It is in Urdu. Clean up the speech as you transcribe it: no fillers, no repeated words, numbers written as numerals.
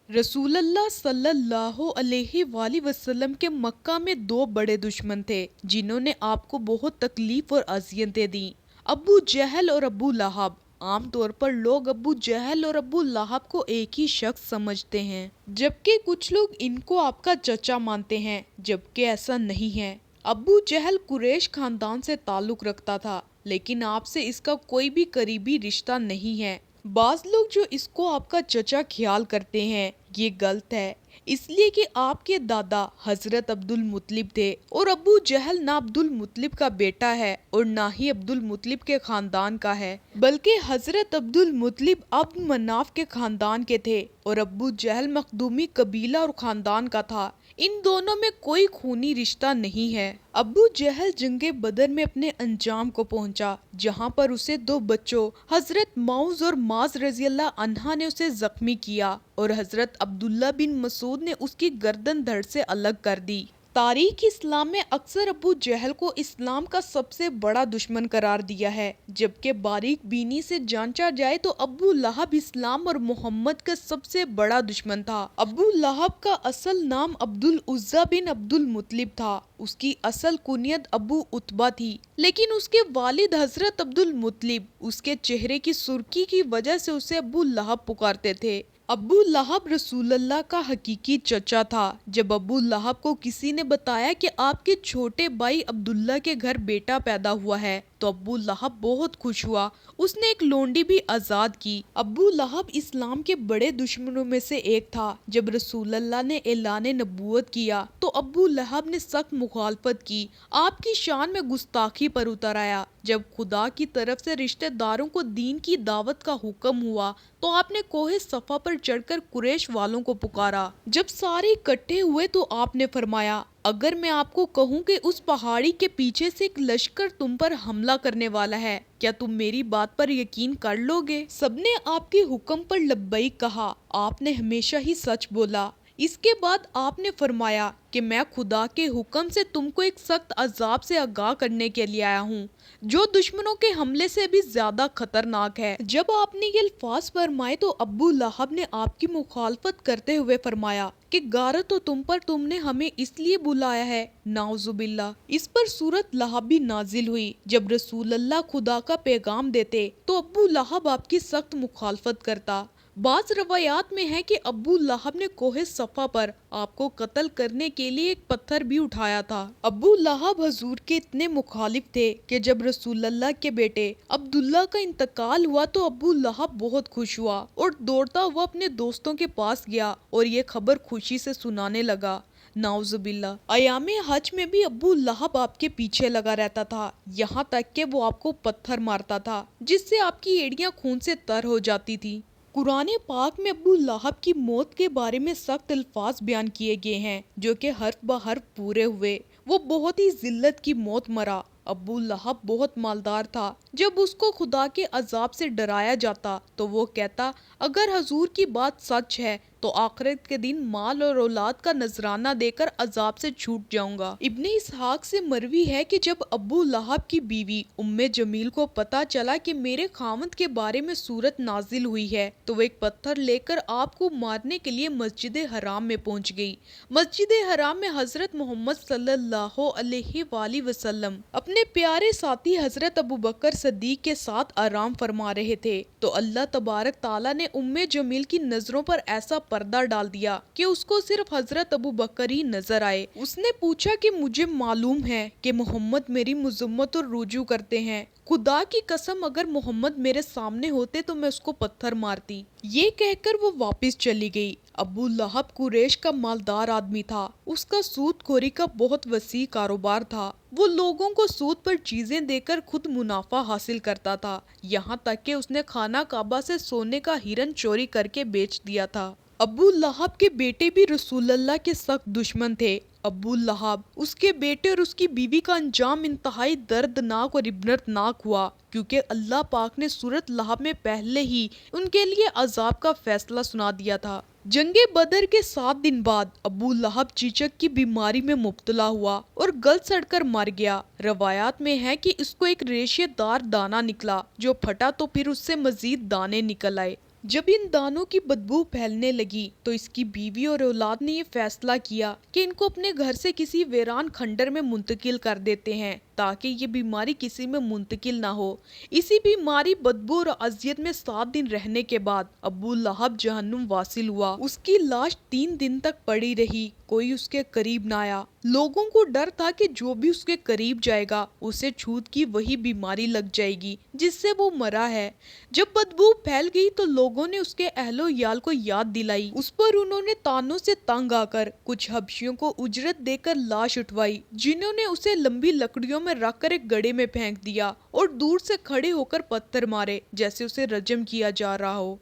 رسول اللہ صلی اللہ علیہ وآلہ وسلم کے مکہ میں دو بڑے دشمن تھے جنہوں نے آپ کو بہت تکلیف اور اذیتیں دیں، ابو جہل اور ابو لہب۔ عام طور پر لوگ ابو جہل اور ابو لہب کو ایک ہی شخص سمجھتے ہیں، جبکہ کچھ لوگ ان کو آپ کا چچا مانتے ہیں، جبکہ ایسا نہیں ہے۔ ابو جہل قریش خاندان سے تعلق رکھتا تھا، لیکن آپ سے اس کا کوئی بھی قریبی رشتہ نہیں ہے۔ بعض لوگ جو اس کو آپ کا چچا خیال کرتے ہیں، یہ غلط ہے، اس لیے کہ آپ کے دادا حضرت عبد المطلب تھے اور ابو جہل نہ عبد المطلب کا بیٹا ہے اور نہ ہی عبد المطلب کے خاندان کا ہے، بلکہ حضرت عبد المطلب عبد مناف کے خاندان کے تھے اور ابو جہل مخدومی قبیلہ اور خاندان کا تھا۔ ان دونوں میں کوئی خونی رشتہ نہیں ہے۔ ابو جہل جنگ بدر میں اپنے انجام کو پہنچا، جہاں پر اسے دو بچوں حضرت معوذ اور معاذ رضی اللہ عنہ نے اسے زخمی کیا اور حضرت عبداللہ بن مسعود نے اس کی گردن دھڑ سے الگ کر دی۔ تاریخ اسلام میں اکثر ابو جہل کو اسلام کا سب سے بڑا دشمن قرار دیا ہے، جبکہ باریک بینی سے جانچا جائے تو ابو لہب اسلام اور محمد کا سب سے بڑا دشمن تھا۔ ابو لہب کا اصل نام عبد العزیٰ بن عبد المطلب تھا، اس کی اصل کنیت ابو عتبہ تھی، لیکن اس کے والد حضرت عبد المطلب اس کے چہرے کی سرخی کی وجہ سے اسے ابو لہب پکارتے تھے۔ ابو لہب رسول اللہ کا حقیقی چچا تھا۔ جب ابو لہب کو کسی نے بتایا کہ آپ کے چھوٹے بھائی عبداللہ کے گھر بیٹا پیدا ہوا ہے تو ابو لہب بہت خوش ہوا، اس نے ایک لونڈی بھی آزاد کی۔ ابو لہب اسلام کے بڑے دشمنوں میں سے ایک تھا۔ جب رسول اللہ نے اعلان نبوت کیا تو ابو لہب نے سخت مخالفت کی، آپ کی شان میں گستاخی پر اتر آیا۔ جب خدا کی طرف سے رشتہ داروں کو دین کی دعوت کا حکم ہوا تو آپ نے کوہ صفا پر چڑھ کر قریش والوں کو پکارا۔ جب سارے اکٹھے ہوئے تو آپ نے فرمایا، اگر میں آپ کو کہوں کہ اس پہاڑی کے پیچھے سے ایک لشکر تم پر حملہ کرنے والا ہے، کیا تم میری بات پر یقین کر لو گے؟ سب نے آپ کے حکم پر لبیک کہا۔ آپ نے ہمیشہ ہی سچ بولا۔ اس کے بعد آپ نے فرمایا کہ میں خدا کے حکم سے تم کو ایک سخت عذاب سے آگاہ کرنے کے لیے آیا ہوں، جو دشمنوں کے حملے سے بھی زیادہ خطرناک ہے۔ جب آپ نے یہ الفاظ فرمائے تو ابو لہب نے آپ کی مخالفت کرتے ہوئے فرمایا کہ غارت تو تم نے ہمیں اس لیے بلایا ہے، نعوذ باللہ۔ اس پر سورۃ لہب بھی نازل ہوئی۔ جب رسول اللہ خدا کا پیغام دیتے تو ابو لہب آپ کی سخت مخالفت کرتا۔ بعض روایات میں ہے کہ ابو لہب نے کوہ صفا پر آپ کو قتل کرنے کے لیے ایک پتھر بھی اٹھایا تھا۔ ابو لہب حضور کے اتنے مخالف تھے کہ جب رسول اللہ کے بیٹے عبداللہ کا انتقال ہوا تو ابو لہب بہت خوش ہوا اور دوڑتا ہوا اپنے دوستوں کے پاس گیا اور یہ خبر خوشی سے سنانے لگا۔ نعوذ باللہ۔ ایام حج میں بھی ابو لہب آپ کے پیچھے لگا رہتا تھا، یہاں تک کہ وہ آپ کو پتھر مارتا تھا جس سے آپ کی ایڑیاں خون سے تر ہو جاتی تھی۔ قرآن پاک میں ابو لہب کی موت کے بارے میں سخت الفاظ بیان کیے گئے ہیں جو کہ حرف بہ حرف پورے ہوئے۔ وہ بہت ہی ذلت کی موت مرا۔ ابو لہب بہت مالدار تھا۔ جب اس کو خدا کے عذاب سے ڈرایا جاتا تو وہ کہتا، اگر حضور کی بات سچ ہے تو آخرت کے دن مال اور اولاد کا نذرانہ دے کر عذاب سے چھوٹ جاؤں گا۔ ابن اسحاق سے مروی ہے کہ جب ابو لہب کی بیوی ام جمیل کو پتا چلا کہ میرے خاوند کے بارے میں سورت نازل ہوئی ہے تو وہ ایک پتھر لے کر آپ کو مارنے کے لیے مسجد حرام میں پہنچ گئی۔ مسجد حرام میں حضرت محمد صلی اللہ علیہ وآلہ وسلم اپنے پیارے ساتھی حضرت ابوبکر صدیق کے ساتھ آرام فرما رہے تھے تو اللہ تبارک تعالیٰ نے ام جمیل کی نظروں پر ایسا پردہ ڈال دیا کہ اس کو صرف حضرت ابوبکر ہی نظر آئے۔ اس نے پوچھا کہ مجھے معلوم ہے کہ محمد میری مذمت اور رجوع کرتے ہیں، خدا کی قسم اگر محمد میرے سامنے ہوتے تو میں اس کو پتھر مارتی۔ یہ کہہ کر وہ واپس چلی گئی۔ ابو لہب قریش کا مالدار آدمی تھا، اس کا سود خوری کا بہت وسیع کاروبار تھا۔ وہ لوگوں کو سود پر چیزیں دے کر خود منافع حاصل کرتا تھا، یہاں تک کہ اس نے خانہ کعبہ سے سونے کا ہرن چوری کر کے بیچ دیا تھا۔ ابو لہب کے بیٹے بھی رسول اللہ کے سخت دشمن تھے۔ ابو لہب، اس کے بیٹے اور اس کی بیوی کا انجام انتہائی دردناک اور عبرتناک ہوا، کیونکہ اللہ پاک نے سورۃ لہب میں پہلے ہی ان کے لیے عذاب کا فیصلہ سنا دیا تھا۔ جنگ بدر کے 7 دن بعد ابو لہب چیچک کی بیماری میں مبتلا ہوا اور گل سڑ کر مر گیا۔ روایات میں ہے کہ اس کو ایک ریشے دار دانہ نکلا جو پھٹا تو پھر اس سے مزید دانے نکل آئے۔ جب ان دانوں کی بدبو پھیلنے لگی تو اس کی بیوی اور اولاد نے یہ فیصلہ کیا کہ ان کو اپنے گھر سے کسی ویران کھنڈر میں منتقل کر دیتے ہیں تاکہ یہ بیماری کسی میں منتقل نہ ہو۔ اسی بیماری، بدبو اور اذیت میں 7 دن رہنے کے بعد ابو لہب جہنم واصل ہوا۔ اس کی لاش 3 دن تک پڑی رہی، کوئی اس کے قریب نہ آیا۔ لوگوں کو ڈر تھا کہ جو بھی اس کے قریب جائے گا اسے چھوت کی وہی بیماری لگ جائے گی جس سے وہ مرا ہے۔ جب بدبو پھیل گئی تو لوگوں نے اس کے اہل و عیال کو یاد دلائی۔ اس پر انہوں نے تانوں سے تنگ آ کر کچھ حبشیوں کو اجرت دے کر لاش اٹھوائی، جنہوں نے اسے لمبی لکڑیوں میں رکھ کر ایک گڑھے میں پھینک دیا اور دور سے کھڑے ہو کر پتھر مارے جیسے اسے رجم کیا جا رہا ہو۔